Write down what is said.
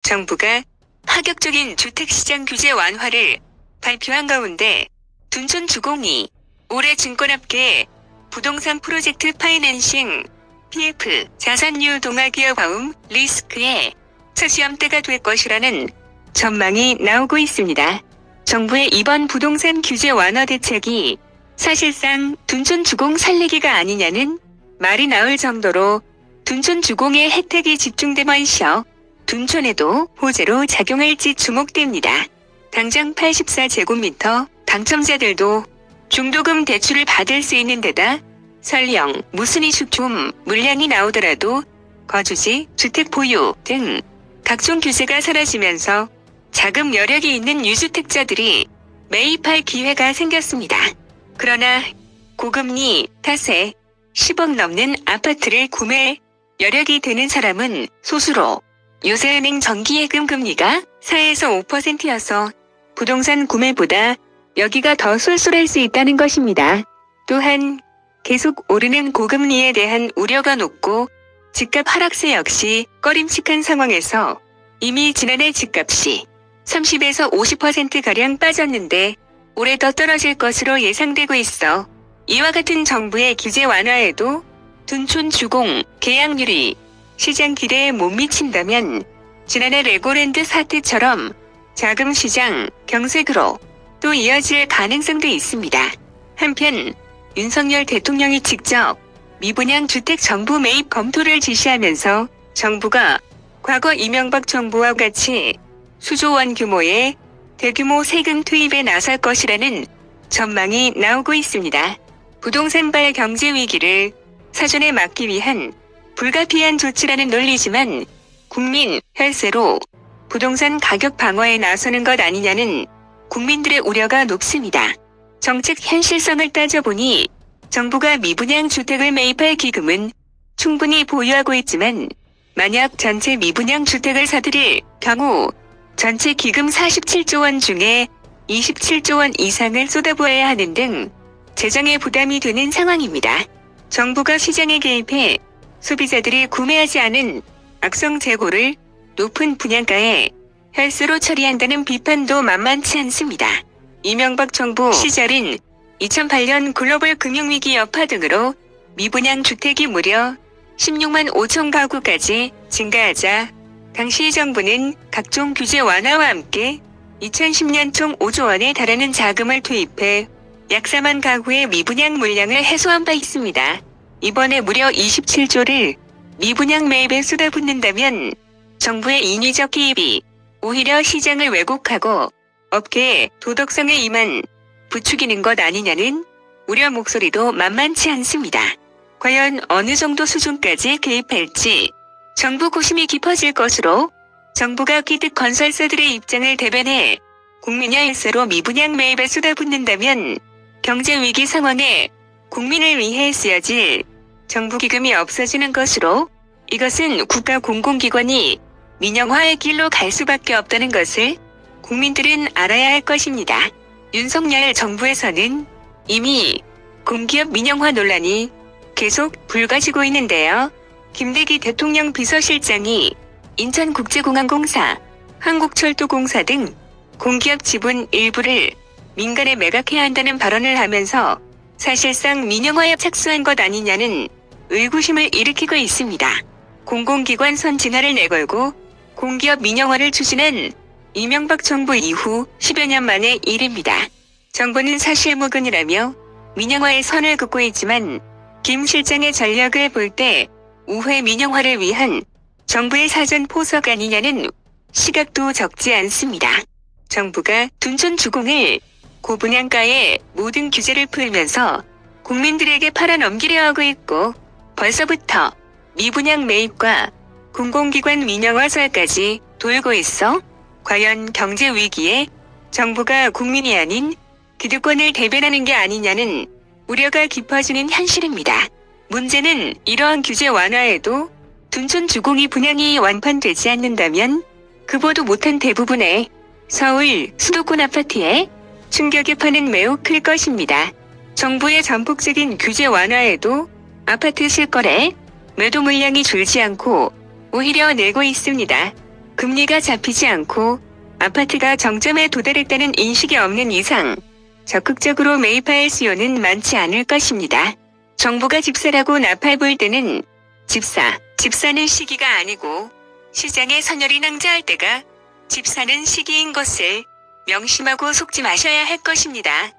정부가 파격적인 주택시장 규제 완화를 발표한 가운데 둔촌주공이 올해 증권업계 부동산 프로젝트 파이낸싱 PF 자산유 동아기업 화음 리스크의 첫 시험대가 될 것이라는 전망이 나오고 있습니다. 정부의 이번 부동산 규제 완화 대책이 사실상 둔촌주공 살리기가 아니냐는 말이 나올 정도로 둔촌주공의 혜택이 집중되만 쉬어 둔촌에도 호재로 작용할지 주목됩니다. 당장 84제곱미터 당첨자들도 중도금 대출을 받을 수 있는 데다 설령 무슨 이슈 좀 물량이 나오더라도 거주지, 주택 보유 등 각종 규제가 사라지면서 자금 여력이 있는 유주택자들이 매입할 기회가 생겼습니다. 그러나 고금리 탓에 10억 넘는 아파트를 구매할 여력이 되는 사람은 소수로 요새은행 정기예금 금리가 4에서 5%여서 부동산 구매보다 여기가 더 쏠쏠할 수 있다는 것입니다. 또한 계속 오르는 고금리에 대한 우려가 높고 집값 하락세 역시 꺼림칙한 상황에서 이미 지난해 집값이 30에서 50%가량 빠졌는데 올해 더 떨어질 것으로 예상되고 있어 이와 같은 정부의 규제 완화에도 둔촌 주공 계약률이 시장 기대에 못 미친다면 지난해 레고랜드 사태처럼 자금시장 경색으로 또 이어질 가능성도 있습니다. 한편 윤석열 대통령이 직접 미분양 주택 정부 매입 검토를 지시하면서 정부가 과거 이명박 정부와 같이 수조원 규모의 대규모 세금 투입에 나설 것이라는 전망이 나오고 있습니다. 부동산발 경제 위기를 사전에 막기 위한 불가피한 조치라는 논리지만 국민 혈세로 부동산 가격 방어에 나서는 것 아니냐는 국민들의 우려가 높습니다. 정책 현실성을 따져보니 정부가 미분양 주택을 매입할 기금은 충분히 보유하고 있지만 만약 전체 미분양 주택을 사들일 경우 전체 기금 47조 원 중에 27조 원 이상을 쏟아부어야 하는 등 재정에 부담이 되는 상황입니다. 정부가 시장에 개입해 소비자들이 구매하지 않은 악성 재고를 높은 분양가에 혈세로 처리한다는 비판도 만만치 않습니다. 이명박 정부 시절인 2008년 글로벌 금융위기 여파 등으로 미분양 주택이 무려 16만 5천 가구까지 증가하자 당시 정부는 각종 규제 완화와 함께 2010년 총 5조 원에 달하는 자금을 투입해 약 4만 가구의 미분양 물량을 해소한 바 있습니다. 이번에 무려 27조를 미분양 매입에 쏟아붓는다면 정부의 인위적 개입이 오히려 시장을 왜곡하고 업계의 도덕성에 임한 부추기는 것 아니냐는 우려 목소리도 만만치 않습니다. 과연 어느 정도 수준까지 개입할지 정부 고심이 깊어질 것으로 정부가 기득 건설사들의 입장을 대변해 국민의 혈세로 미분양 매입에 쏟아붓는다면 경제 위기 상황에 국민을 위해 쓰여질 정부 기금이 없어지는 것으로 이것은 국가 공공기관이 민영화의 길로 갈 수밖에 없다는 것을 국민들은 알아야 할 것입니다. 윤석열 정부에서는 이미 공기업 민영화 논란이 계속 불거지고 있는데요. 김대기 대통령 비서실장이 인천국제공항공사, 한국철도공사 등 공기업 지분 일부를 민간에 매각해야 한다는 발언을 하면서 사실상 민영화에 착수한 것 아니냐는 의구심을 일으키고 있습니다. 공공기관 선진화를 내걸고 공기업 민영화를 추진한 이명박 정부 이후 10여 년 만의 일입니다. 정부는 사실무근이라며 민영화의 선을 긋고 있지만 김 실장의 전략을 볼 때 우회 민영화를 위한 정부의 사전 포석 아니냐는 시각도 적지 않습니다. 정부가 둔촌 주공을 고분양가의 모든 규제를 풀면서 국민들에게 팔아넘기려 하고 있고 벌써부터 미분양 매입과 공공기관 민영화설까지 돌고 있어 과연 경제 위기에 정부가 국민이 아닌 기득권을 대변하는 게 아니냐는 우려가 깊어지는 현실입니다. 문제는 이러한 규제 완화에도 둔촌 주공이 분양이 완판되지 않는다면 그보도 못한 대부분의 서울 수도권 아파트에 충격의 판은 매우 클 것입니다. 정부의 전폭적인 규제 완화에도 아파트 실거래, 매도 물량이 줄지 않고 오히려 늘고 있습니다. 금리가 잡히지 않고 아파트가 정점에 도달했다는 인식이 없는 이상 적극적으로 매입할 수요는 많지 않을 것입니다. 정부가 집사라고 나팔볼 때는 집 사는 시기가 아니고 시장에 선열이 낭자할 때가 집 사는 시기인 것을 명심하고 속지 마셔야 할 것입니다.